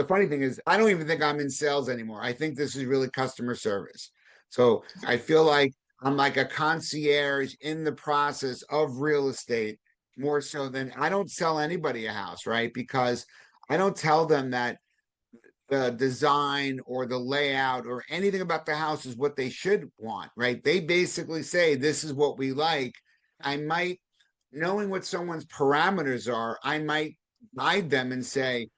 The funny thing is, I don't even think I'm in sales anymore. I think this is really customer service. So I feel like I'm like a concierge in the process of real estate more so than I don't sell anybody a house, right? Because I don't tell them that the design or the layout or anything about the house is what they should want, right? They basically say, this is what we like. I might, knowing what someone's parameters are, I might guide them and say,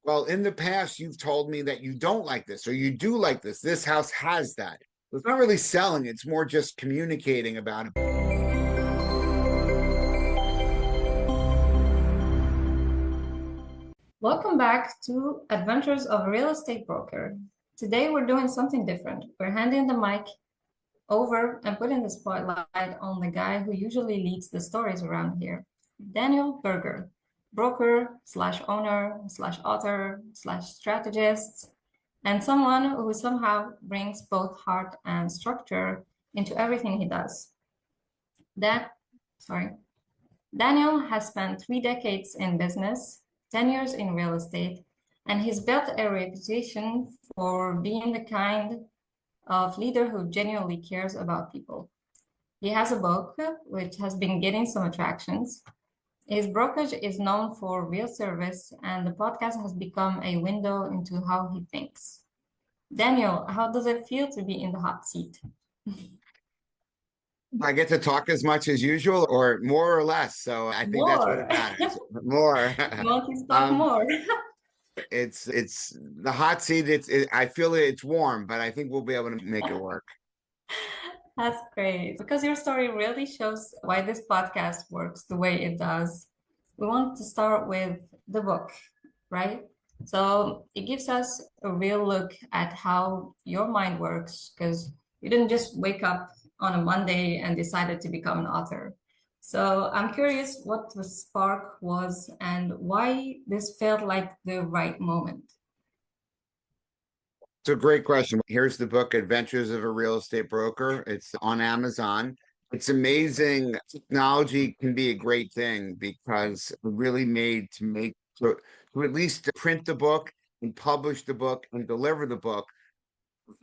well, in the past, you've told me that you don't like this or you do like this. This house has that. It's not really selling, it's more just communicating about it. Welcome back to Adventures of a Real Estate Broker. Today we're doing something different. We're handing the mic over and putting the spotlight on the guy who usually leads the stories around here, Daniel Berger, broker slash owner slash author slash strategist, and someone who somehow brings both heart and structure into everything he does. Sorry. Daniel has spent 3 decades in business, 10 years in real estate, and he's built a reputation for being the kind of leader who genuinely cares about people. He has a book which has been getting some attractions. His brokerage is known for real service, and the podcast has become a window into how he thinks. Daniel, how does it feel to be in the hot seat? I get to talk as much as usual or more or less. So I think that's what More. it matters. More. You want to talk um, more? it's the hot seat. I feel it's warm, but I think we'll be able to make it work. That's great because your story really shows why this podcast works the way it does. We want to start with the book, right? So it gives us a real look at how your mind works because you didn't just wake up on a Monday and decided to become an author. So I'm curious what the spark was and why this felt like the right moment. It's a great question. Here's the book, Adventures of a Real Estate Broker. It's on Amazon. It's amazing. Technology can be a great thing because it really made to at least print the book and publish the book and deliver the book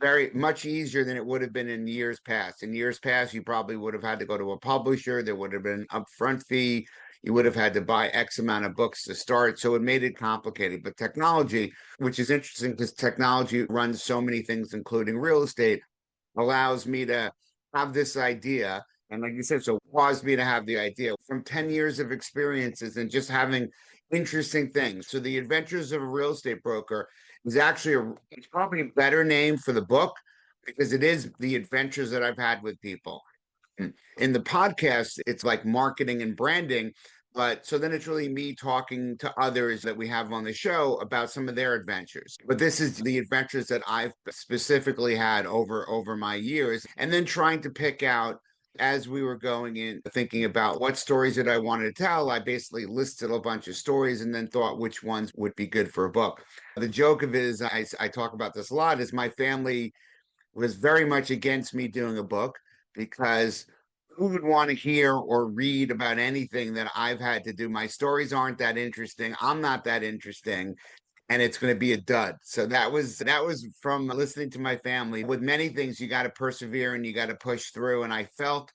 very much easier than it would have been in years past. In years past, you probably would have had to go to a publisher. There would have been an upfront fee. You would have had to buy X amount of books to start. So it made it complicated. But technology, which is interesting because technology runs so many things, including real estate, allows me to have this idea. And like you said, so caused me to have the idea from 10 years of experiences and just having interesting things. So the Adventures of a Real Estate Broker is actually it's probably a better name for the book because it is the adventures that I've had with people. In the podcast, it's like marketing and branding. But so then it's really me talking to others that we have on the show about some of their adventures. But this is the adventures that I've specifically had over my years, and then trying to pick out as we were going in thinking about what stories that I wanted to tell. I basically listed a bunch of stories and then thought which ones would be good for a book. The joke of it is I talk about this a lot is my family was very much against me doing a book because who would want to hear or read about anything that I've had to do? My stories aren't that interesting. I'm not that interesting. And it's going to be a dud. So that was from listening to my family. With many things, you got to persevere and you got to push through. And I felt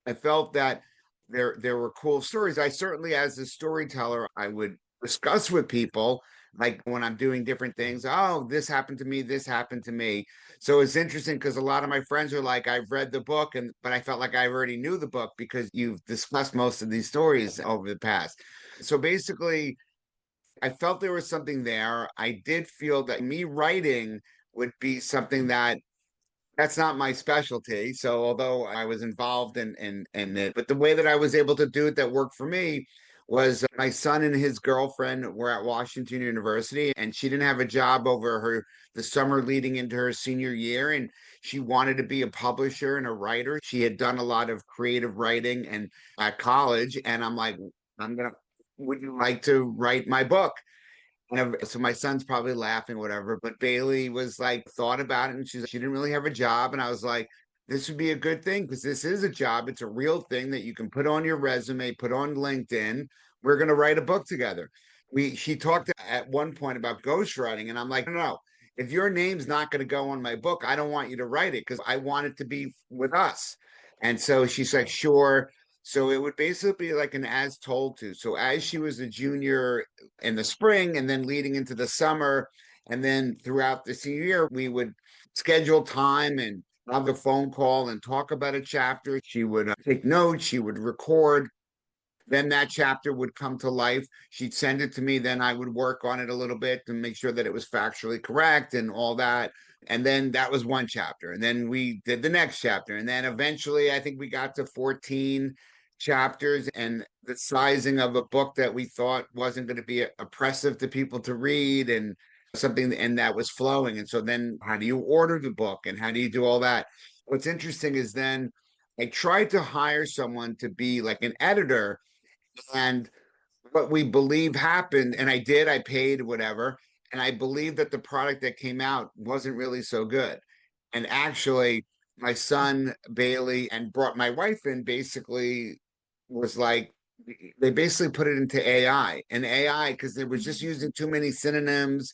that there were cool stories. I certainly, as a storyteller, I would discuss with people like when I'm doing different things. Oh, this happened to me. This happened to me. So it's interesting because a lot of my friends are like, I've read the book, but I felt like I already knew the book because you've discussed most of these stories over the past. So basically, I felt there was something there. I did feel that me writing would be something that's not my specialty. So although I was involved in it, but the way that I was able to do it that worked for me was my son and his girlfriend were at Washington University and she didn't have a job over the summer leading into her senior year and she wanted to be a publisher and a writer. She had done a lot of creative writing and at college and I'm like I'm gonna would you like to write my book? So my son's probably laughing, whatever. But Bailey was like, thought about it, and she didn't really have a job, and I was like, this would be a good thing because this is a job. It's a real thing that you can put on your resume, put on LinkedIn. We're going to write a book together. she talked at one point about ghostwriting, and I'm like, no, no, if your name's not going to go on my book, I don't want you to write it because I want it to be with us. And so she's like, sure. So it would basically be like an as told to. So as she was a junior in the spring and then leading into the summer, and then throughout the senior year, we would schedule time and have a phone call and talk about a chapter. She would take notes, she would record, then that chapter would come to life. She'd send it to me. Then I would work on it a little bit to make sure that it was factually correct and all that. And then that was one chapter. And then we did the next chapter. And then eventually, I think we got to 14 chapters and the sizing of a book that we thought wasn't going to be oppressive to people to read and something, and that was flowing. And so then how do you order the book and how do you do all that? What's interesting is then I tried to hire someone to be like an editor, and what we believe happened, and I did, I paid whatever, and I believe that the product that came out wasn't really so good. And actually, my son Bailey and brought my wife in basically was like, they basically put it into AI and AI because they was just using too many synonyms.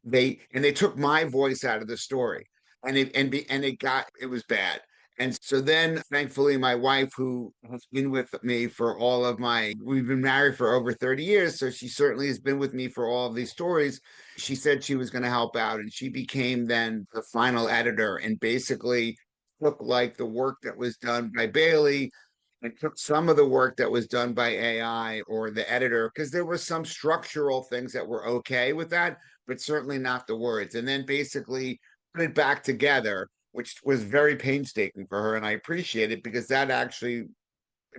They took my voice out of the story, and it was bad. And so then thankfully my wife, who has been with me for all of my, we've been married for over 30 years, so she certainly has been with me for all of these stories. She said she was going to help out, and she became then the final editor and basically took like the work that was done by Bailey and took some of the work that was done by AI or the editor, because there were some structural things that were okay with that, but certainly not the words. And then basically put it back together, which was very painstaking for her. And I appreciate it because that actually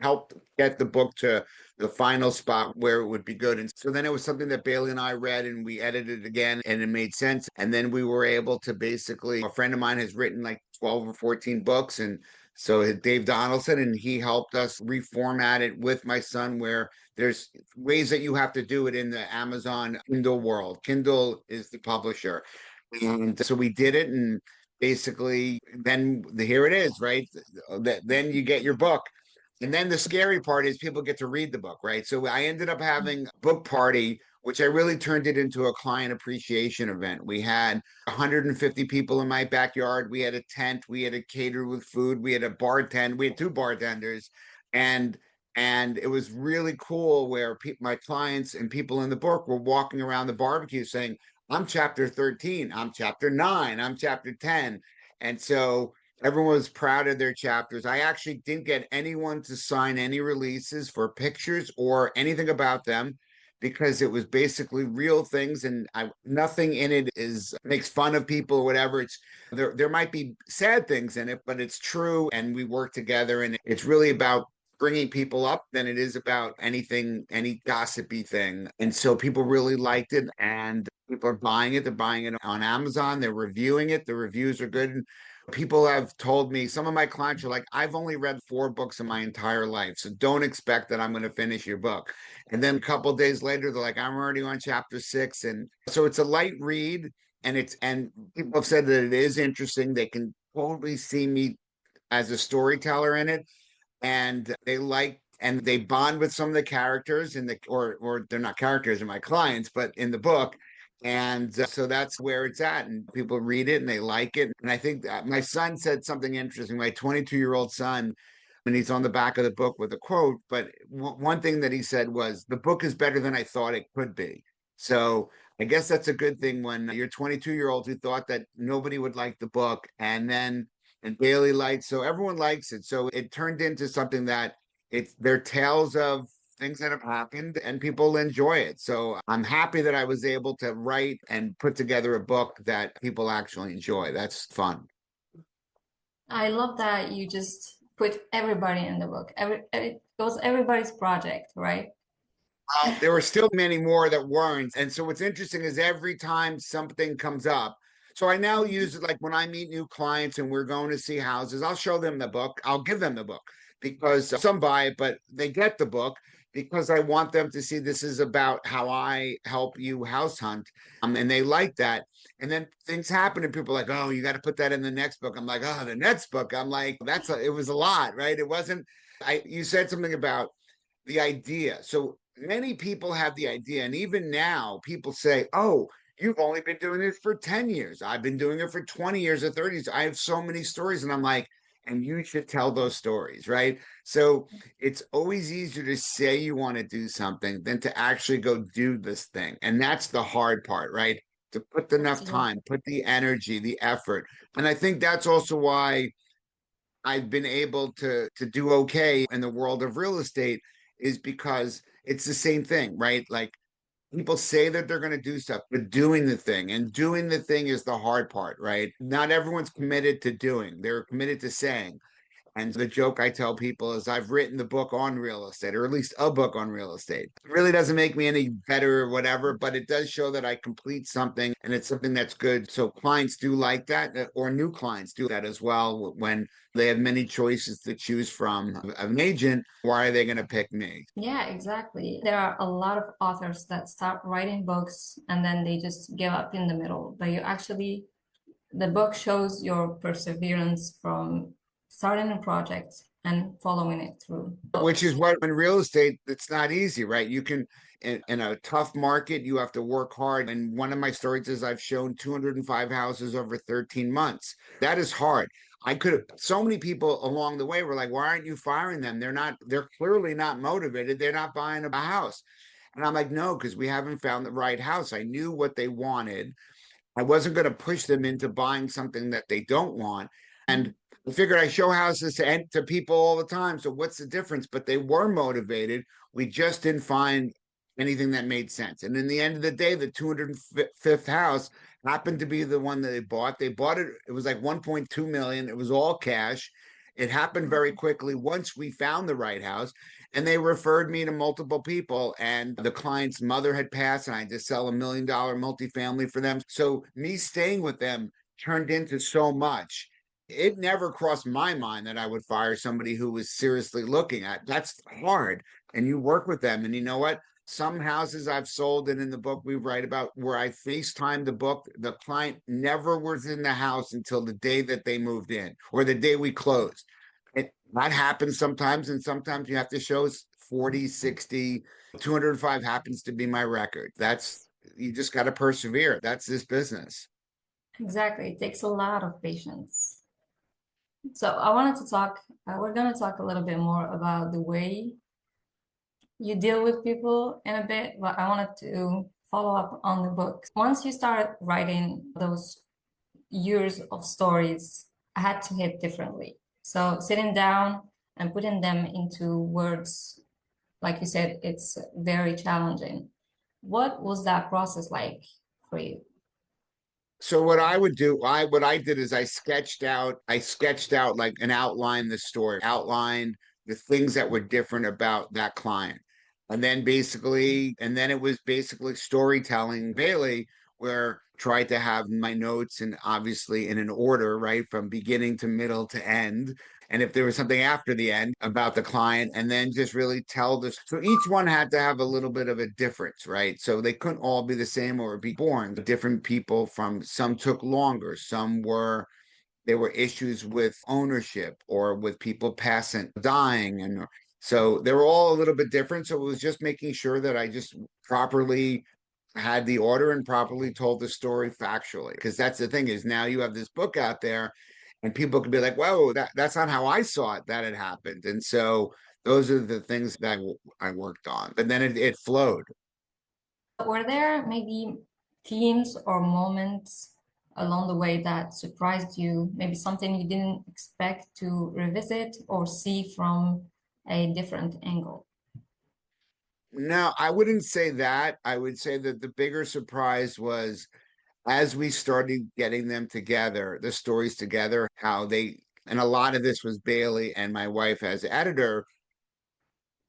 helped get the book to the final spot where it would be good. And so then it was something that Bailey and I read and we edited it again and it made sense. And then we were able to basically, a friend of mine has written like 12 or 14 books. And so Dave Donaldson, and he helped us reformat it with my son, where there's ways that you have to do it in the Amazon Kindle world. Kindle is the publisher. And so we did it, and basically then here it is, right? Then you get your book. And then the scary part is people get to read the book, right? So I ended up having a book party, which I really turned it into a client appreciation event. We had 150 people in my backyard. We had a tent. We had a caterer with food. We had a bartender. We had two bartenders, and it was really cool where my clients and people in the book were walking around the barbecue saying, "I'm chapter 13. I'm chapter 9. I'm chapter 10." And so everyone was proud of their chapters. I actually didn't get anyone to sign any releases for pictures or anything about them because it was basically real things, and nothing in it is makes fun of people or whatever. It's there might be sad things in it, but it's true, and we work together, and it's really about bringing people up than it is about any gossipy thing. And so people really liked it, and people are buying it. They're buying it on Amazon. They're reviewing it. The reviews are good. People have told me, some of my clients are like, I've only read 4 books in my entire life, so don't expect that I'm going to finish your book. And then a couple of days later, they're like, I'm already on chapter 6. And so it's a light read, and people have said that it is interesting. They can totally see me as a storyteller in it, and they bond with some of the characters or they're not characters, they're my clients, but in the book. And so that's where it's at, and people read it and they like it. And I think that my son said something interesting. My 22-year-old son, and he's on the back of the book with a quote, but one thing that he said was, the book is better than I thought it could be. So I guess that's a good thing when you're 22-year-old who thought that nobody would like the book, and Bailey likes, so everyone likes it. So it turned into something that they're tales of things that have happened and people enjoy it. So I'm happy that I was able to write and put together a book that people actually enjoy. That's fun. I love that you just put everybody in the book. It was everybody's project, right? There were still many more that weren't. And so what's interesting is every time something comes up, so I now use it like when I meet new clients and we're going to see houses, I'll show them the book. I'll give them the book because some buy it, but they get the book because I want them to see this is about how I help you house hunt. And they like that. And then things happen and people are like, oh, you got to put that in the next book. I'm like, oh, the next book. I'm like, it was a lot, right? It wasn't, you said something about the idea. So many people have the idea, and even now people say, oh, you've only been doing this for 10 years. I've been doing it for 20 years or 30 years. I have so many stories. And I'm like, and you should tell those stories, right? So it's always easier to say you want to do something than to actually go do this thing. And that's the hard part, right? To put enough Absolutely. time, put the energy, the effort. And I think that's also why I've been able to do okay in the world of real estate is because it's the same thing, right? Like people say that they're going to do stuff, but doing the thing and doing the thing is the hard part, right? Not everyone's committed to doing, they're committed to saying. And the joke I tell people is I've written the book on real estate, or at least a book on real estate. It really doesn't make me any better or whatever, but it does show that I complete something and it's something that's good. So clients do like that, or new clients do that as well. When they have many choices to choose from of an agent, why are they going to pick me? Yeah, exactly. There are a lot of authors that start writing books and then they just give up in the middle. But you actually, the book shows your perseverance from starting a project and following it through. Which is what in real estate, it's not easy, right? You can, in a tough market, you have to work hard. And one of my stories is I've shown 205 houses over 13 months. That is hard. I could have, so many people along the way were like, why aren't you firing them? They're clearly not motivated. They're not buying a house. And I'm like, no, because we haven't found the right house. I knew what they wanted. I wasn't going to push them into buying something that they don't want. And I figured I show houses to people all the time. So what's the difference? But they were motivated. We just didn't find anything that made sense. And in the end of the day, the 205th house happened to be the one that they bought. They bought it. It was like 1.2 million. It was all cash. It happened very quickly once we found the right house. And they referred me to multiple people. And the client's mother had passed, and I had to sell $1 million multifamily for them. So me staying with them turned into so much. It never crossed my mind that I would fire somebody who was seriously looking at. That's hard. And you work with them. And you know what? Some houses I've sold, and in the book we write about where I FaceTime the book, the client never was in the house until the day that they moved in or the day we closed. That happens sometimes, and sometimes you have to show 40, 60, 205 happens to be my record. That's, you just got to persevere. That's this business. Exactly. It takes a lot of patience. So I wanted to talk, we're going to talk a little bit more about the way you deal with people in a bit, but I wanted to follow up on the book. Once you started writing those years of stories, I had to hit differently. So sitting down and putting them into words, like you said, it's very challenging. What was that process like for you? So what I would do, what I did is I sketched out like an outline the story, outlined the things that were different about that client. And then it was basically storytelling Bailey, where tried to have my notes and obviously in an order, right? From beginning to middle to end. And if there was something after the end about the client, and then just really tell this. So each one had to have a little bit of a difference, right? So they couldn't all be the same or be born. Different people from some took longer, some were there were issues with ownership or with people passing, dying. And so they were all a little bit different. So it was just making sure that I just properly had the order and properly told the story factually. Because that's the thing is now you have this book out there and people can be like, whoa, that's not how I saw it that had happened. And so those are the things that I worked on. But then it flowed. Were there maybe themes or moments along the way that surprised you? Maybe something you didn't expect to revisit or see from a different angle? No, I wouldn't say that. I would say that the bigger surprise was as we started getting them together, the stories together, how they, and a lot of this was Bailey and my wife as editor,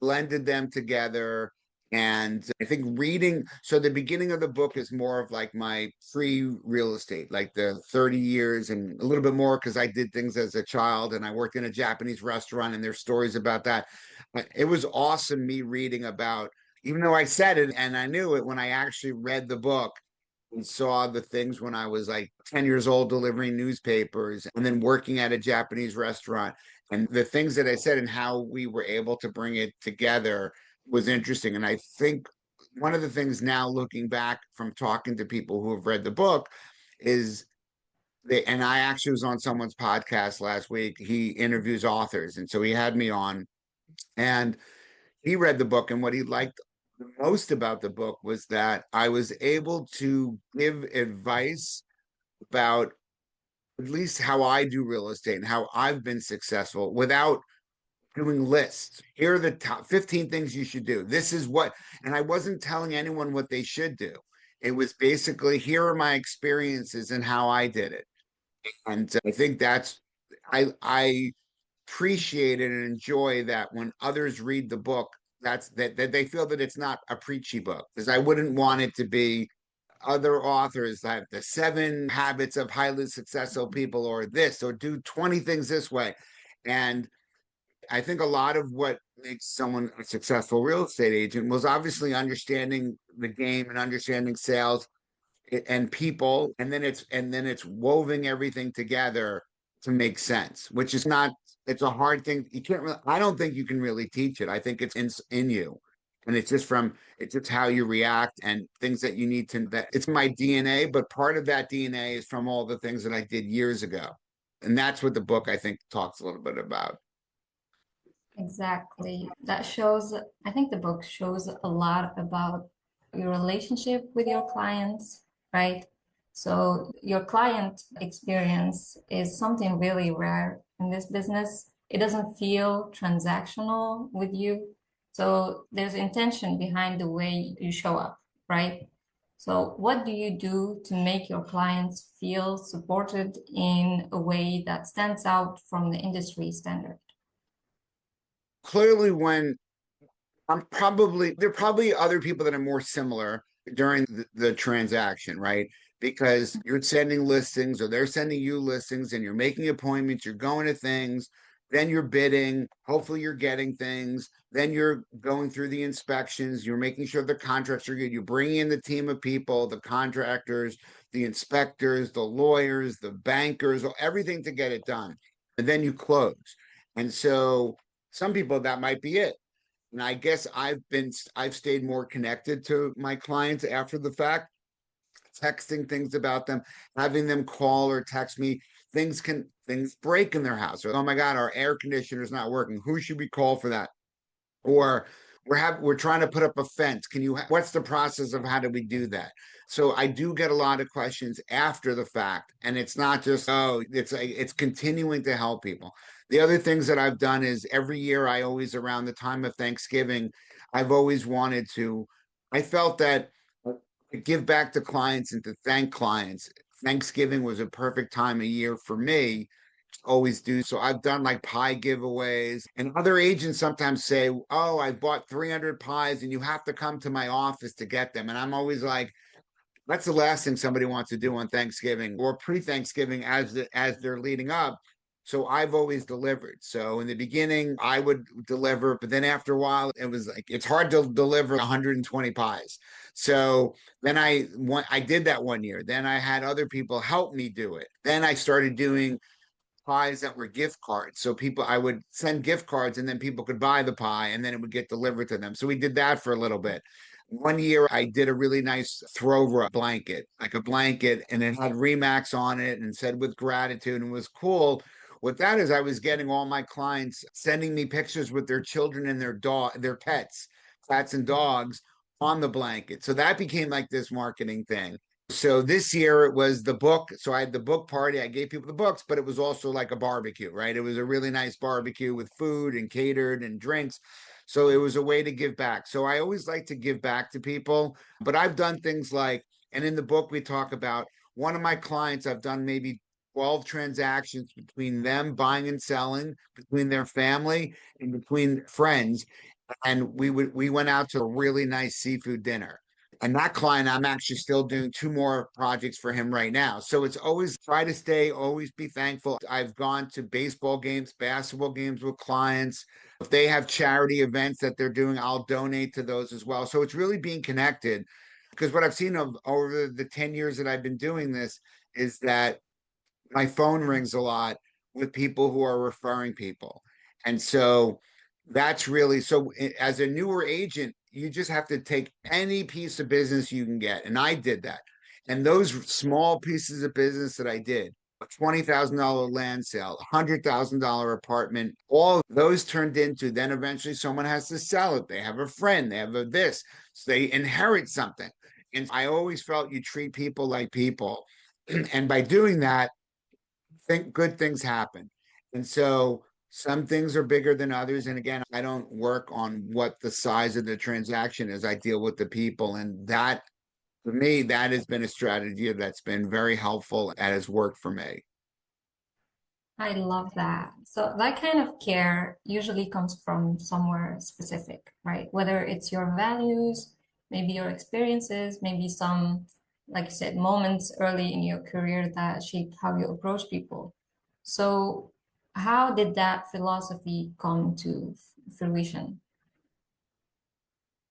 blended them together. And I think reading, so the beginning of the book is more of like my free real estate, like the 30 years and a little bit more because I did things as a child and I worked in a Japanese restaurant and there's stories about that. But it was awesome me reading about, even though I said it and I knew it when I actually read the book and saw the things when I was like 10 years old delivering newspapers and then working at a Japanese restaurant and the things that I said and how we were able to bring it together was interesting. And I think one of the things now looking back from talking to people who have read the book is and I actually was on someone's podcast last week. He interviews authors. And so he had me on, and he read the book. And what he liked the most about the book was that I was able to give advice about at least how I do real estate and how I've been successful without doing lists. Here are the top 15 things you should do. This is what, and I wasn't telling anyone what they should do. It was basically, here are my experiences and how I did it. And I think I appreciate it and enjoy that when others read the book, that they feel that it's not a preachy book, because I wouldn't want it to be other authors that the 7 habits of highly successful people, or this, or do 20 things this way. And I think a lot of what makes someone a successful real estate agent was obviously understanding the game and understanding sales and people, and then it's woving everything together to make sense, which is not, it's a hard thing. You can't really, I don't think you can really teach it. I think it's in you. And it's just how you react and things that you need to, that it's my DNA, but part of that DNA is from all the things that I did years ago. And that's what the book, I think, talks a little bit about. Exactly. That shows, I think the book shows a lot about your relationship with your clients, right? So your client experience is something really rare in this business. It doesn't feel transactional with you. So there's intention behind the way you show up, right? So what do you do to make your clients feel supported in a way that stands out from the industry standard? Clearly, when there are probably other people that are more similar during the transaction, right? Because you're sending listings or they're sending you listings and you're making appointments, you're going to things, then you're bidding, hopefully you're getting things, then you're going through the inspections, you're making sure the contracts are good, you bring in the team of people, the contractors, the inspectors, the lawyers, the bankers, everything to get it done. And then you close. And so some people, that might be it. And I guess I've stayed more connected to my clients after the fact, texting things about them, having them call or text me. Things break in their house. Or, oh my God, our air conditioner's not working. Who should we call for that? Or we're trying to put up a fence. What's the process of how do we do that? So I do get a lot of questions after the fact, and it's not just, oh, it's continuing to help people. The other things that I've done is every year, I always, around the time of Thanksgiving, I've always wanted to, I felt that to give back to clients and to thank clients. Thanksgiving was a perfect time of year for me, always do. So I've done like pie giveaways, and other agents sometimes say, oh, I bought 300 pies and you have to come to my office to get them. And I'm always like, that's the last thing somebody wants to do on Thanksgiving or pre-Thanksgiving as they're leading up. So I've always delivered. So in the beginning, I would deliver, but then after a while, it was like it's hard to deliver 120 pies. So then I did that one year. Then I had other people help me do it. Then I started doing pies that were gift cards. So I would send gift cards and then people could buy the pie and then it would get delivered to them. So we did that for a little bit. One year I did a really nice throw rug blanket, like a blanket, and it had Remax on it and said with gratitude, and it was cool. What that is, I was getting all my clients sending me pictures with their children and their pets, cats and dogs on the blanket. So that became like this marketing thing. So this year it was the book. So I had the book party. I gave people the books, but it was also like a barbecue, right? It was a really nice barbecue with food and catered and drinks. So it was a way to give back. So I always like to give back to people, but I've done things like, and in the book we talk about one of my clients, I've done maybe 12 transactions between them buying and selling, between their family and between friends. And we went out to a really nice seafood dinner. And that client, I'm actually still doing 2 more projects for him right now. So it's always try to always be thankful. I've gone to baseball games, basketball games with clients. If they have charity events that they're doing, I'll donate to those as well. So it's really being connected. Because what I've seen over the 10 years that I've been doing this is that my phone rings a lot with people who are referring people. And so That's really so. As a newer agent, you just have to take any piece of business you can get. And I did that. And those small pieces of business that I did, a $20,000 land sale, $100,000 apartment, all those turned into then eventually someone has to sell it. They have a friend, they have a this, so they inherit something. And I always felt you treat people like people. And by doing that, think good things happen. And so some things are bigger than others. And again, I don't work on what the size of the transaction is. I deal with the people. And that, for me, that has been a strategy that's been very helpful and has worked for me. I love that. So that kind of care usually comes from somewhere specific, right? Whether it's your values, maybe your experiences, maybe some, like you said, moments early in your career that shaped how you approach people. So how did that philosophy come to fruition?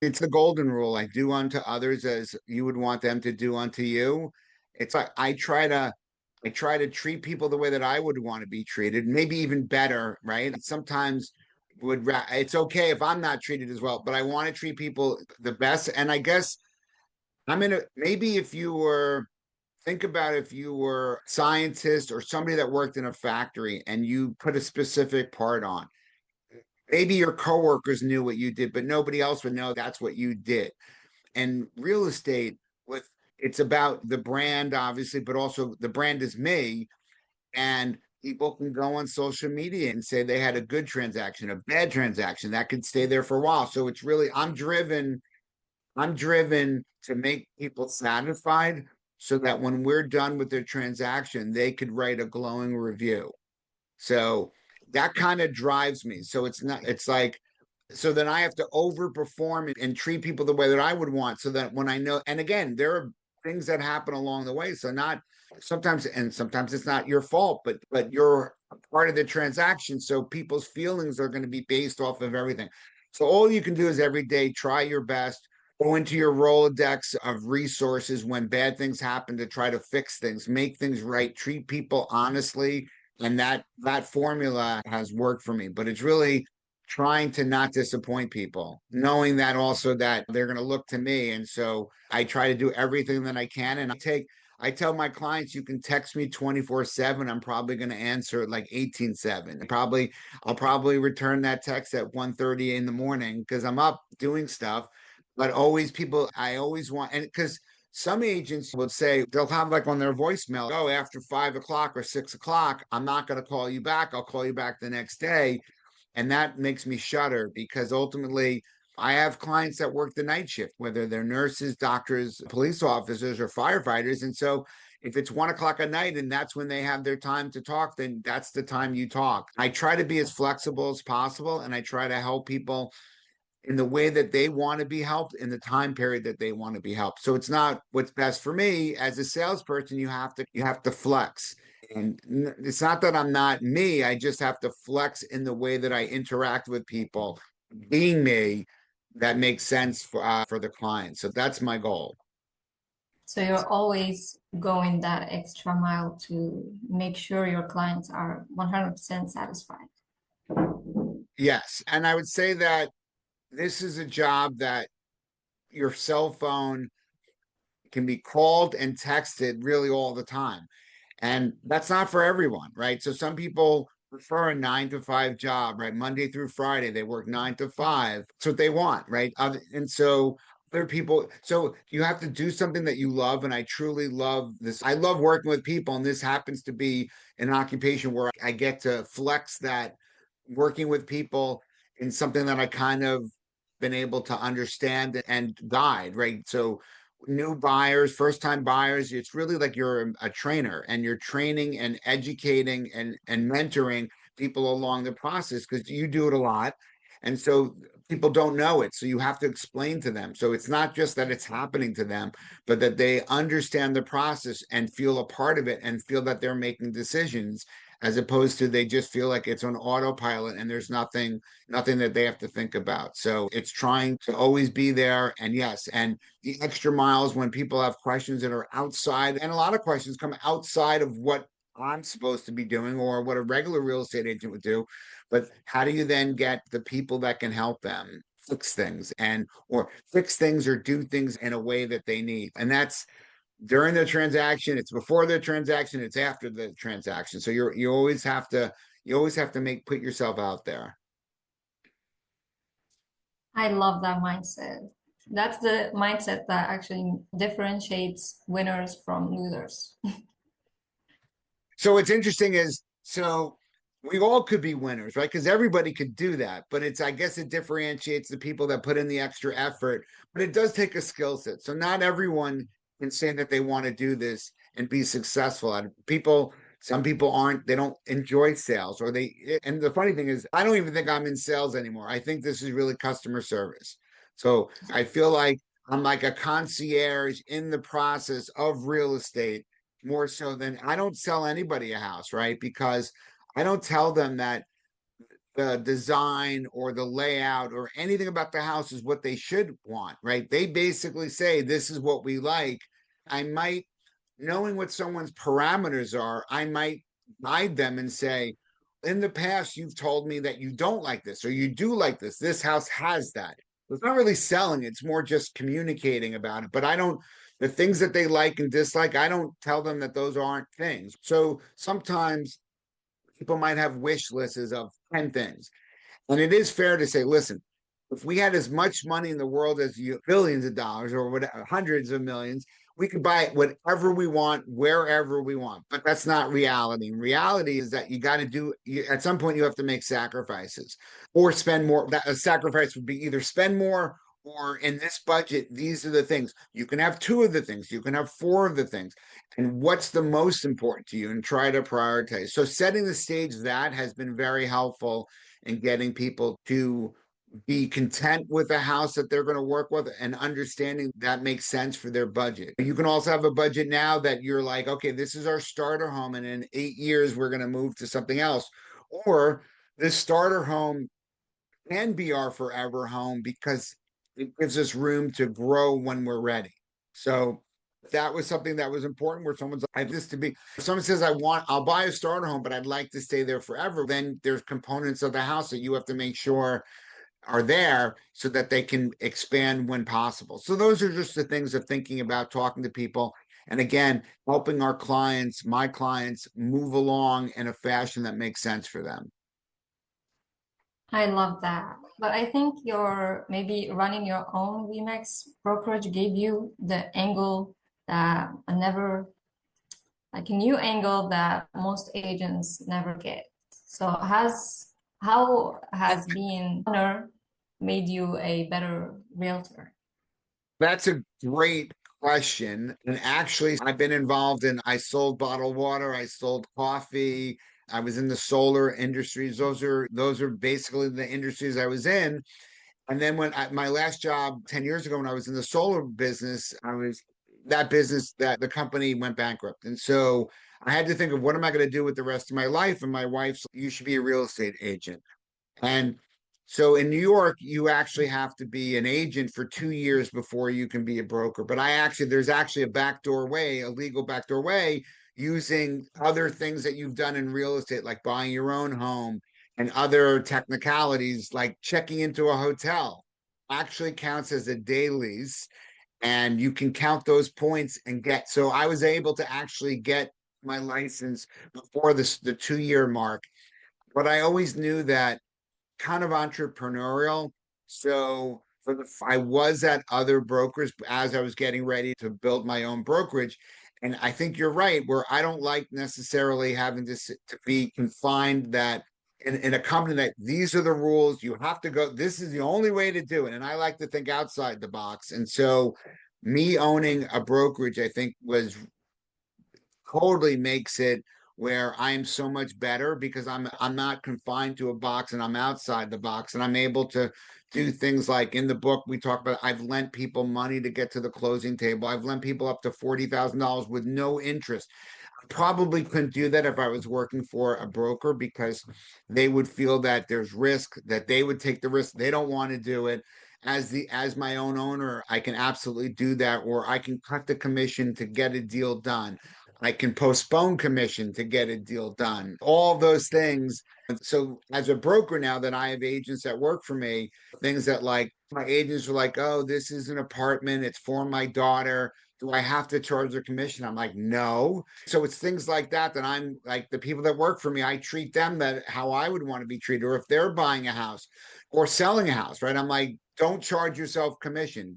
It's the golden rule. Like do unto others as you would want them to do unto you. It's like I try to treat people the way that I would want to be treated, maybe even better, right? Sometimes it's okay if I'm not treated as well, but I want to treat people the best. And I guess maybe if you were think about if you were a scientist or somebody that worked in a factory and you put a specific part on. Maybe your coworkers knew what you did, but nobody else would know that's what you did. And real estate with it's about the brand, obviously, but also the brand is me. And people can go on social media and say they had a good transaction, a bad transaction that could stay there for a while. So it's really I'm driven to make people satisfied so that when we're done with their transaction, they could write a glowing review. So that kind of drives me. So it's like, so then I have to overperform and treat people the way that I would want so that when I know, and again, there are things that happen along the way. So not sometimes, and sometimes it's not your fault, but you're a part of the transaction. So people's feelings are going to be based off of everything. So all you can do is every day try your best, go into your Rolodex of resources when bad things happen to try to fix things, make things right, treat people honestly. And that formula has worked for me. But it's really trying to not disappoint people, knowing that also that they're going to look to me. And so I try to do everything that I can. And I tell my clients, you can text me 24/7. I'm probably going to answer at like 18/7. I'll probably return that text at 1:30 in the morning because I'm up doing stuff. But I always want, and because some agents would say they'll have like on their voicemail, oh, after 5 o'clock or 6 o'clock, I'm not going to call you back. I'll call you back the next day. And that makes me shudder because ultimately I have clients that work the night shift, whether they're nurses, doctors, police officers, or firefighters. And so if it's 1 o'clock at night and that's when they have their time to talk, then that's the time you talk. I try to be as flexible as possible and I try to help people in the way that they want to be helped in the time period that they want to be helped. So it's not what's best for me as a salesperson. You have to flex. And it's not that I'm not me. I just have to flex in the way that I interact with people, being me, that makes sense for the client. So that's my goal. So you're always going that extra mile to make sure your clients are 100% satisfied. Yes. And I would say that this is a job that your cell phone can be called and texted really all the time. And that's not for everyone, right? So some people prefer a 9 to 5 job, right? Monday through Friday, they work 9 to 5. That's what they want, right? And so other people, so you have to do something that you love. And I truly love this. I love working with people. And this happens to be an occupation where I get to flex that working with people in something that I kind of been able to understand and guide, right? So new buyers, first time buyers, it's really like you're a trainer and you're training and educating and mentoring people along the process because you do it a lot. And so people don't know it. So you have to explain to them. So it's not just that it's happening to them, but that they understand the process and feel a part of it and feel that they're making decisions as opposed to they just feel like it's on autopilot and there's nothing that they have to think about. So it's trying to always be there. And yes, and the extra miles when people have questions that are outside, and a lot of questions come outside of what I'm supposed to be doing or what a regular real estate agent would do. But how do you then get the people that can help them fix things or fix things or do things in a way that they need? And that's during the transaction, it's before the transaction, it's after the transaction. So you always have to put yourself out there. I love that mindset. That's the mindset that actually differentiates winners from losers. So what's interesting is we all could be winners, right? Because everybody could do that. But I guess it differentiates the people that put in the extra effort, but it does take a skill set. So not everyone can say that they want to do this and be successful at it. Some people aren't, they don't enjoy sales and the funny thing is, I don't even think I'm in sales anymore. I think this is really customer service. So I feel like I'm like a concierge in the process of real estate more so than I don't sell anybody a house, right? Because I don't tell them that the design or the layout or anything about the house is what they should want, right? They basically say, this is what we like. I might, knowing what someone's parameters are, I might guide them and say, in the past, you've told me that you don't like this or you do like this. This house has that. It's not really selling, it's more just communicating about it. But the things that they like and dislike, I don't tell them that those aren't things. So sometimes people might have wish lists of 10 things. And it is fair to say, listen, if we had as much money in the world as you, billions of dollars or whatever, hundreds of millions, we could buy whatever we want, wherever we want. But that's not reality. Reality is that at some point, you have to make sacrifices or spend more. A sacrifice would be either spend more or in this budget, these are the things. You can have two of the things, you can have four of the things. And what's the most important to you and try to prioritize. So setting the stage, that has been very helpful in getting people to be content with the house that they're going to work with and understanding that makes sense for their budget. You can also have a budget now that you're like, okay, this is our starter home, and in 8 years, we're going to move to something else. Or this starter home can be our forever home because it gives us room to grow when we're ready. So that was something that was important where someone's like, I have this to be, if someone says, I'll buy a starter home, but I'd like to stay there forever, then there's components of the house that you have to make sure are there so that they can expand when possible. So those are just the things of thinking about talking to people. And again, helping my clients move along in a fashion that makes sense for them. I love that. But I think your maybe running your own Remax brokerage gave you the angle that I never, like a new angle that most agents never get. So how has being owner made you a better realtor? That's a great question. And actually, I sold bottled water, I sold coffee, I was in the solar industries. Those are basically the industries I was in. And then my last job 10 years ago, when I was in the solar business, that the company went bankrupt. And so I had to think of what am I going to do with the rest of my life? And my wife's, you should be a real estate agent. And so in New York, you actually have to be an agent for 2 years before you can be a broker. But there's actually a legal backdoor way using other things that you've done in real estate, like buying your own home and other technicalities, like checking into a hotel, actually counts as a day lease. And you can count those points so I was able to actually get my license before the 2 year mark. But I always knew that kind of entrepreneurial. So I was at other brokers as I was getting ready to build my own brokerage. And I think you're right, where I don't like necessarily having to be confined that in a company that these are the rules, you have to go, this is the only way to do it. And I like to think outside the box. And so me owning a brokerage, I think totally makes it where I'm so much better because I'm not confined to a box and I'm outside the box and I'm able to do things like in the book we talk about I've lent people money to get to the closing table. I've lent people up to $40,000 with no interest. I probably couldn't do that if I was working for a broker because they would feel that there's risk, that they would take the risk. They don't want to do it. As my own owner, I can absolutely do that, or I can cut the commission to get a deal done. I can postpone commission to get a deal done. All those things. So as a broker now that I have agents that work for me, things that like my agents are like, oh, this is an apartment, it's for my daughter. Do I have to charge a commission? I'm like, no. So it's things like that that I'm like the people that work for me, I treat them that how I would want to be treated. Or if they're buying a house or selling a house, right? I'm like, don't charge yourself commission.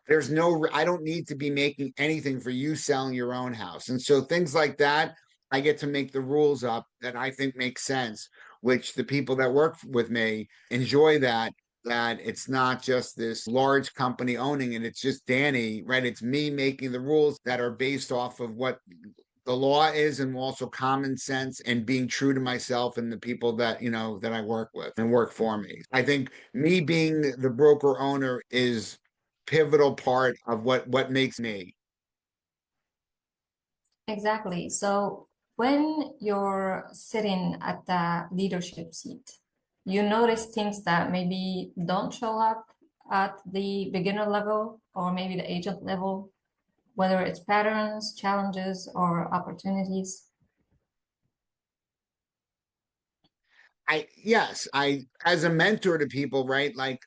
There's no, I don't need to be making anything for you selling your own house. And so things like that, I get to make the rules up that I think make sense, which the people that work with me enjoy that it's not just this large company owning it. It's just Danny, right? It's me making the rules that are based off of what the law is and also common sense and being true to myself and the people that, that I work with and work for me. I think me being the broker owner is pivotal part of what makes me. Exactly. So when you're sitting at the leadership seat, you notice things that maybe don't show up at the beginner level or maybe the agent level, whether it's patterns, challenges, or opportunities. I as a mentor to people, right? Like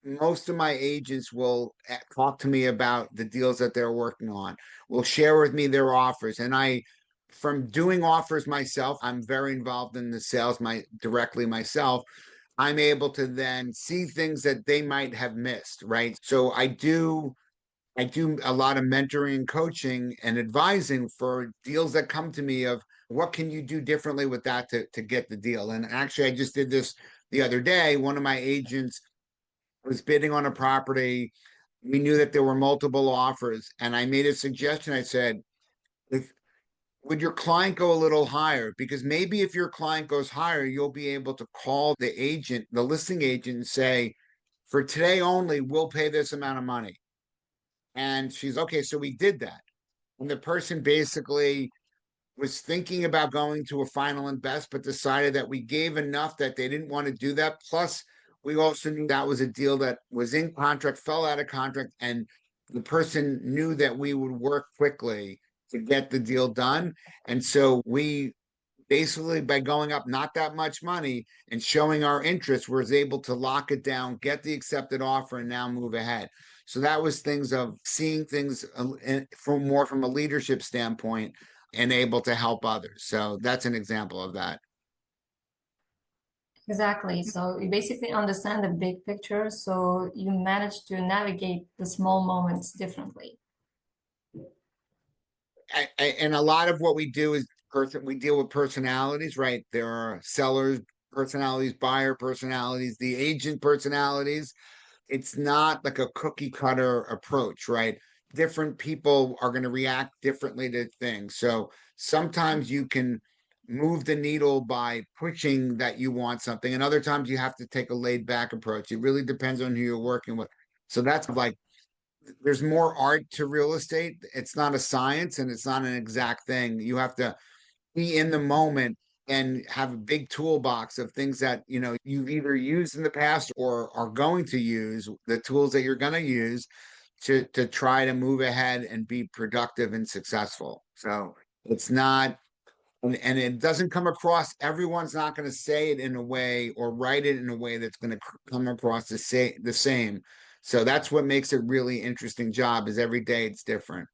most of my agents will talk to me about the deals that they're working on, will share with me their offers. And from doing offers myself, I'm very involved in the sales directly myself. I'm able to then see things that they might have missed, right? So I do a lot of mentoring, coaching, and advising for deals that come to me of what can you do differently with that to get the deal. And actually, I just did this the other day. One of my agents was bidding on a property. We knew that there were multiple offers, and I made a suggestion. I said, if would your client go a little higher? Because maybe if your client goes higher, you'll be able to call the agent, the listing agent, and say, for today only, we'll pay this amount of money. And she's okay. So we did that. And the person basically was thinking about going to a final and best, but decided that we gave enough that they didn't want to do that. Plus, we also knew that was a deal that was in contract, fell out of contract, and the person knew that we would work quickly to get the deal done. And so we basically, by going up not that much money and showing our interest, was able to lock it down, get the accepted offer, and now move ahead. So that was things of seeing things from a leadership standpoint and able to help others. So that's an example of that. Exactly. So you basically understand the big picture, so you manage to navigate the small moments differently. And a lot of what we do is we deal with personalities, right? There are sellers personalities, buyer personalities, the agent personalities. It's not like a cookie cutter approach, right? Different people are going to react differently to things. So sometimes you can move the needle by pushing that you want something, and other times you have to take a laid back approach. It really depends on who you're working with. So that's like there's more art to real estate. It's not a science and it's not an exact thing. You have to be in the moment and have a big toolbox of things that you've either used in the past or are going to use, the tools that you're going to use to try to move ahead and be productive and successful. So it's not and it doesn't come across, everyone's not going to say it in a way or write it in a way that's going to come across the same. So that's what makes it really interesting job, is every day it's different.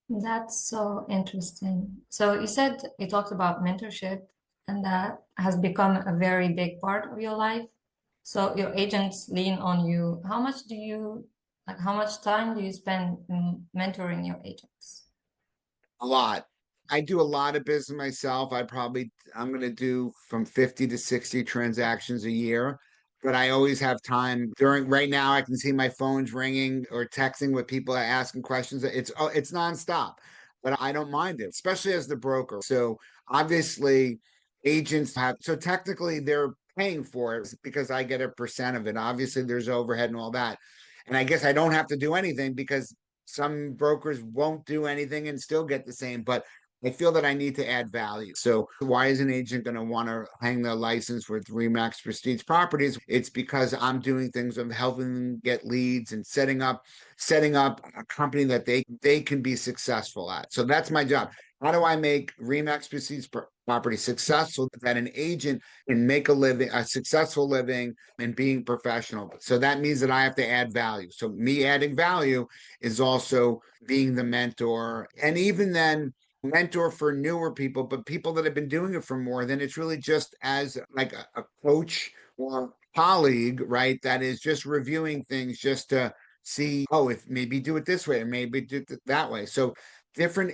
That's so interesting. So you said you talked about mentorship, and that has become a very big part of your life. So your agents lean on you. How much time do you spend mentoring your agents? A lot. I do a lot of business myself. I'm going to do from 50 to 60 transactions a year, but I always have time right now. I can see my phone's ringing or texting with people asking questions. It's nonstop, but I don't mind it, especially as the broker. So obviously so technically they're paying for it because I get a percent of it. Obviously there's overhead and all that. And I guess I don't have to do anything because some brokers won't do anything and still get the same. But I feel that I need to add value. So why is an agent going to want to hang their license with Remax Prestige Properties? It's because I'm doing things of helping them get leads and setting up a company that they can be successful at. So that's my job. How do I make Remax Prestige Property successful that an agent can make a living, a successful living, and being professional? So that means that I have to add value. So me adding value is also being the mentor. And even then, mentor for newer people, but people that have been doing it for more, then it's really just as like a coach or colleague, right? That is just reviewing things just to see, oh, if maybe do it this way or maybe do it that way. So different,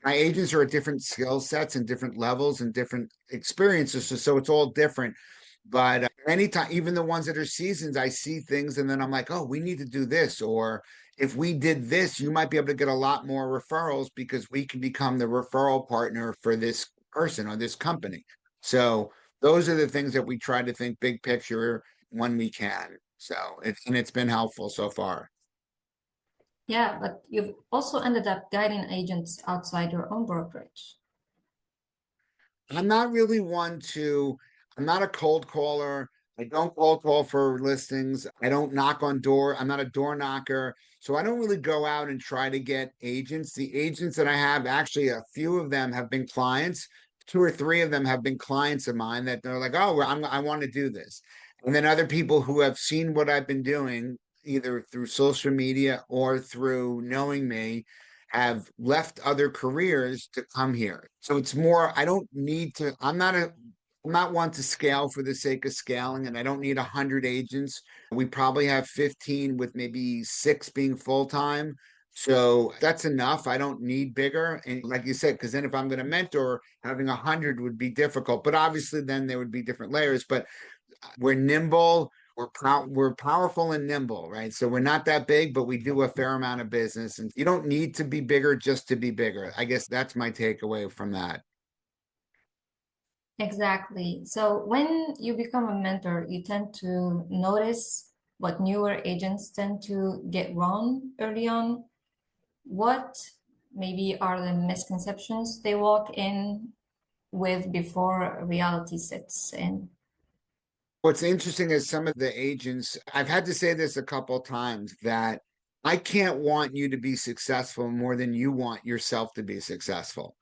my agents are at different skill sets and different levels and different experiences. So it's all different. But anytime, even the ones that are seasons, I see things and then I'm like, oh, we need to do this. Or if we did this, you might be able to get a lot more referrals because we can become the referral partner for this person or this company. So those are the things that we try to think big picture when we can. So it's been helpful so far. Yeah, but you've also ended up guiding agents outside your own brokerage. I'm not really one to, I'm not a cold caller. I don't cold call for listings. I don't knock on door. I'm not a door knocker. So I don't really go out and try to get agents. The agents that I have, actually, a few of them have been clients. Two or three of them have been clients of mine that they're like, oh, I want to do this. And then other people who have seen what I've been doing, either through social media or through knowing me, have left other careers to come here. So it's more, I don't need to, I'm not one to scale for the sake of scaling, and I don't need 100 agents. We probably have 15 with maybe six being full-time. So that's enough. I don't need bigger. And like you said, because then if I'm going to mentor, having 100 would be difficult. But obviously, then there would be different layers. But we're nimble, we're powerful and nimble, right? So we're not that big, but we do a fair amount of business. And you don't need to be bigger just to be bigger. I guess that's my takeaway from that. Exactly. So when you become a mentor, you tend to notice what newer agents tend to get wrong early on. What maybe are the misconceptions they walk in with before reality sets in? What's interesting is some of the agents, I've had to say this a couple of times, that I can't want you to be successful more than you want yourself to be successful.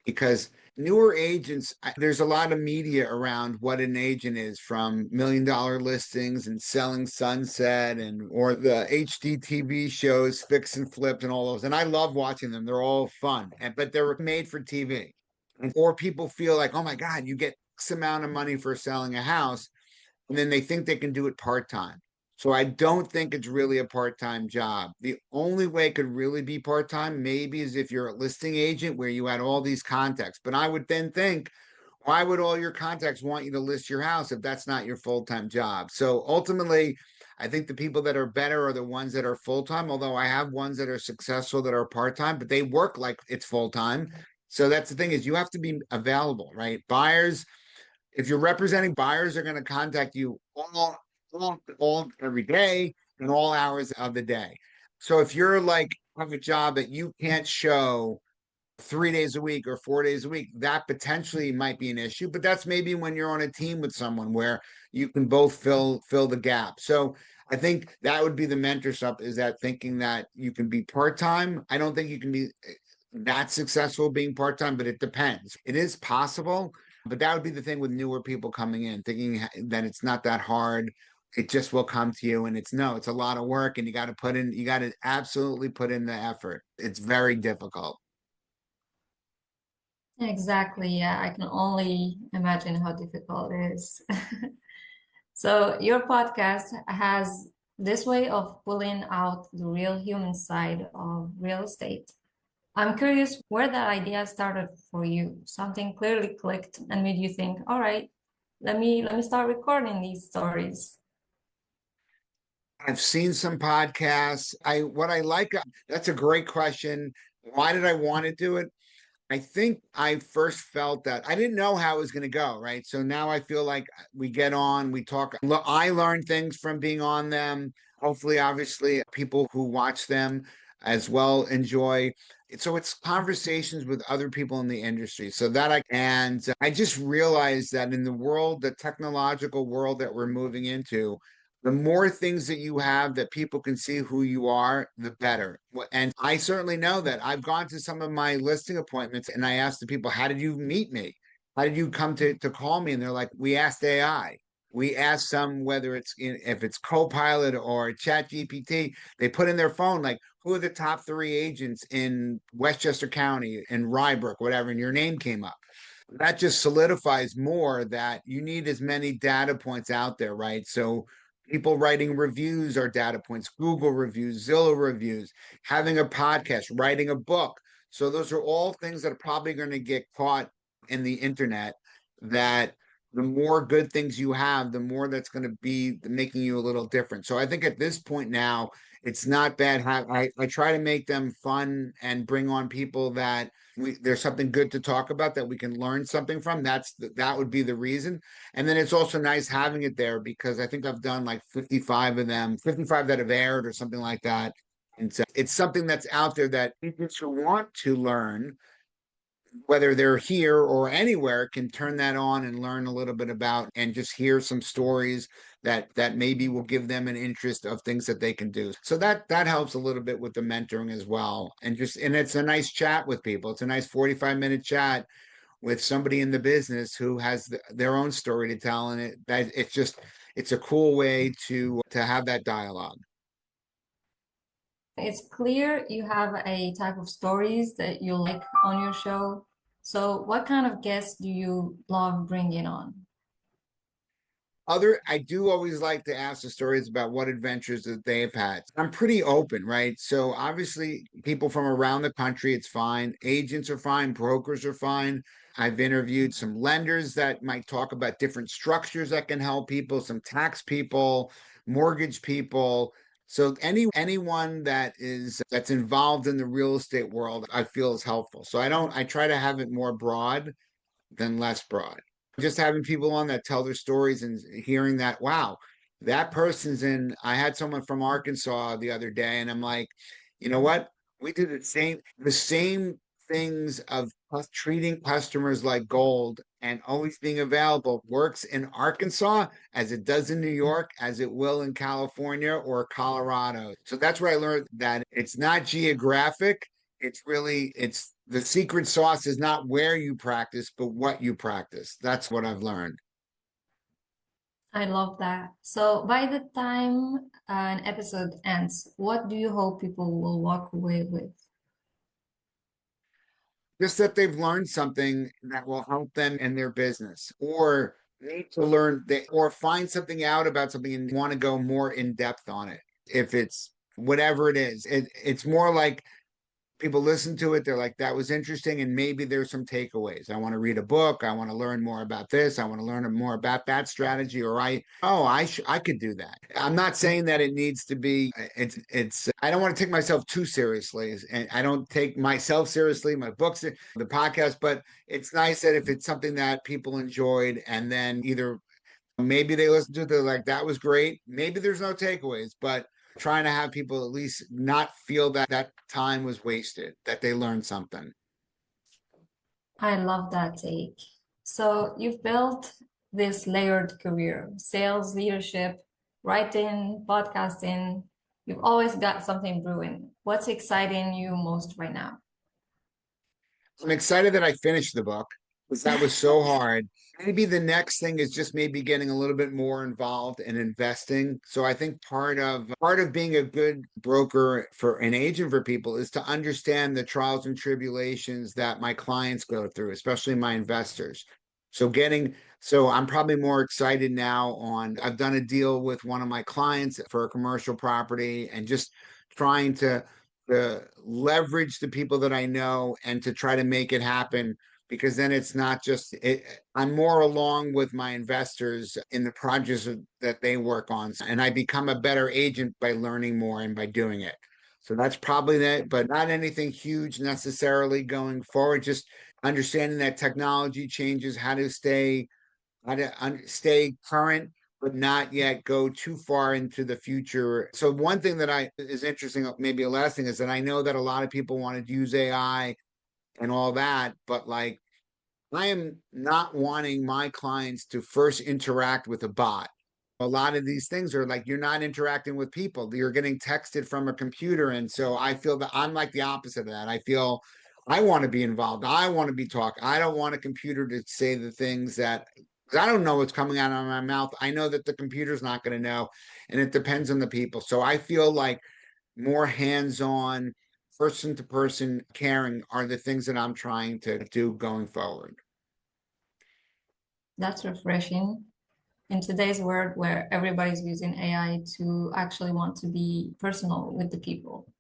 Because newer agents, there's a lot of media around what an agent is, from $1 million listings and Selling Sunset and or the HGTV shows Fix and Flipped and all those. And I love watching them. They're all fun, but they're made for TV. And or people feel like, oh my God, you get X amount of money for selling a house, and then they think they can do it part-time. So I don't think it's really a part-time job. The only way it could really be part-time maybe is if you're a listing agent where you had all these contacts. But I would then think, why would all your contacts want you to list your house if that's not your full-time job? So ultimately, I think the people that are better are the ones that are full-time, although I have ones that are successful that are part-time, but they work like it's full-time. So that's the thing, is you have to be available, right? Buyers, if you're representing, buyers are going to contact you all every day and all hours of the day. So if you're like have a job that you can't show 3 days a week or 4 days a week, that potentially might be an issue. But that's maybe when you're on a team with someone where you can both fill the gap. So I think that would be the mentorship, is that thinking that you can be part-time. I don't think you can be that successful being part-time, but it depends. It is possible, but that would be the thing with newer people coming in, thinking that it's not that hard. It just will come to you. And it's no, it's a lot of work, and you got to absolutely put in the effort. It's very difficult. Exactly. Yeah, I can only imagine how difficult it is. So your podcast has this way of pulling out the real human side of real estate. I'm curious where that idea started for you. Something clearly clicked and made you think, all right, let me start recording these stories. I've seen some podcasts. What I like, that's a great question. Why did I want to do it? I think I first felt that I didn't know how it was going to go, right? So now I feel like we get on, we talk. I learn things from being on them. Hopefully, obviously, people who watch them as well enjoy. So it's conversations with other people in the industry. So that I just realized that in the world, the technological world that we're moving into, the more things that you have that people can see who you are, the better. And I certainly know that I've gone to some of my listing appointments and I asked the people, how did you meet me? How did you come to call me? And they're like, we asked AI. We asked some whether if it's Copilot or Chat GPT, they put in their phone like, who are the top three agents in Westchester County and Rybrook, whatever, and your name came up. That just solidifies more that you need as many data points out there, right? So people writing reviews are data points, Google reviews, Zillow reviews, having a podcast, writing a book. So those are all things that are probably going to get caught in the internet, that the more good things you have, the more that's going to be making you a little different. So I think at this point now, it's not bad. I try to make them fun and bring on people that there's something good to talk about that we can learn something from. That would be the reason. And then it's also nice having it there because I think I've done like 55 of them, 55 that have aired or something like that. And so it's something that's out there that people who want to learn, whether they're here or anywhere, can turn that on and learn a little bit about and just hear some stories that maybe will give them an interest of things that they can do. So that helps a little bit with the mentoring as well. And it's a nice chat with people. It's a nice 45-minute chat with somebody in the business who has their own story to tell, and it's a cool way to have that dialogue. It's clear you have a type of stories that you like on your show. So what kind of guests do you love bringing on? I do always like to ask the stories about what adventures that they've had. I'm pretty open, right? So obviously people from around the country, it's fine. Agents are fine, brokers are fine. I've interviewed some lenders that might talk about different structures that can help people, some tax people, mortgage people. So anyone that's involved in the real estate world, I feel is helpful. So I try to have it more broad than less broad. Just having people on that tell their stories and hearing that, wow, that person's in. I had someone from Arkansas the other day, and I'm like, you know what? We do the same things of treating customers like gold and always being available works in Arkansas as it does in New York, as it will in California or Colorado. So that's where I learned that it's not geographic. It's the secret sauce is not where you practice, but what you practice. That's what I've learned. I love that. So by the time an episode ends, what do you hope people will walk away with? Just that they've learned something that will help them in their business, or need to learn or find something out about something and want to go more in depth on it. If it's whatever it is, it's more like people listen to it, they're like, that was interesting, and maybe there's some takeaways. I want to read a book, I want to learn more about this, I want to learn more about that strategy, or I could do that. I'm not saying that it needs to be, it's I don't want to take myself too seriously, and I don't take myself seriously, my books, the podcast, but it's nice that if it's something that people enjoyed, and then either maybe they listen to it, they're like, that was great, maybe there's no takeaways, but trying to have people at least not feel that that time was wasted, that they learned something. I love that take. So you've built this layered career, sales, leadership, writing, podcasting. You've always got something brewing. What's exciting you most right now? I'm excited that I finished the book because that was so hard. Maybe the next thing is just maybe getting a little bit more involved in investing. So I think part of being a good broker for an agent for people is to understand the trials and tribulations that my clients go through, especially my investors. So I'm probably more excited now on I've done a deal with one of my clients for a commercial property and just trying to leverage the people that I know and to try to make it happen, because then it's not just I'm more along with my investors in the projects that they work on, and I become a better agent by learning more and by doing it. So that's probably that, but not anything huge necessarily going forward. Just understanding that technology changes, how to stay current but not yet go too far into the future. So one thing that is interesting, maybe a last thing, is that I know that a lot of people want to use AI and all that, but like I am not wanting my clients to first interact with a bot. A lot of these things are like you're not interacting with people. You're getting texted from a computer. And so I feel that I'm like the opposite of that. I feel I want to be involved. I want to be talking. I don't want a computer to say the things that 'cause I don't know what's coming out of my mouth. I know that the computer's not going to know. And it depends on the people. So I feel like more hands-on, person to person caring are the things that I'm trying to do going forward. That's refreshing. In today's world where everybody's using AI to actually want to be personal with the people.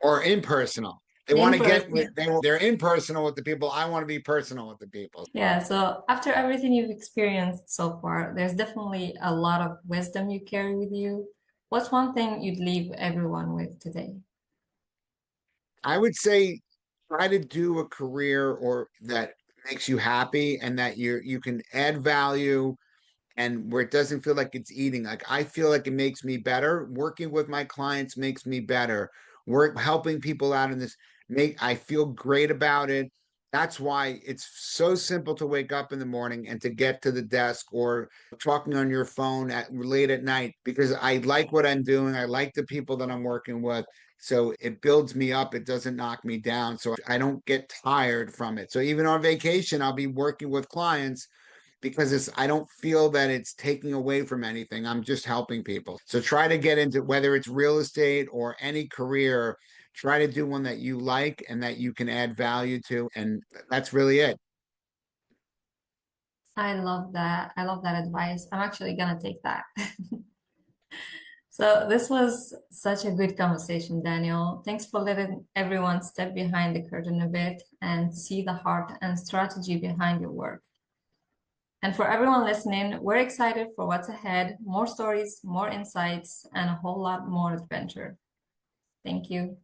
Or impersonal. They want to get with In-person. they're impersonal with the people. I want to be personal with the people. Yeah, so after everything you've experienced so far, there's definitely a lot of wisdom you carry with you. What's one thing you'd leave everyone with today? I would say try to do a career or that makes you happy and that you can add value and where it doesn't feel like it's eating. Like I feel like it makes me better. Working with my clients makes me better. Work helping people out in this make I feel great about it. That's why it's so simple to wake up in the morning and to get to the desk or talking on your phone at late at night because I like what I'm doing. I like the people that I'm working with. So it builds me up. It doesn't knock me down. So I don't get tired from it. So even on vacation, I'll be working with clients because I don't feel that it's taking away from anything. I'm just helping people. So try to get into whether it's real estate or any career, try to do one that you like and that you can add value to. And that's really it. I love that. I love that advice. I'm actually gonna take that. So this was such a good conversation, Daniel. Thanks for letting everyone step behind the curtain a bit and see the heart and strategy behind your work. And for everyone listening, we're excited for what's ahead, more stories, more insights, and a whole lot more adventure. Thank you.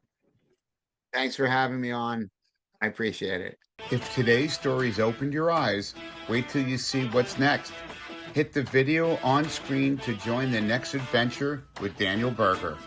Thanks for having me on. I appreciate it. If today's stories opened your eyes, wait till you see what's next. Hit the video on screen to join the next adventure with Daniel Berger.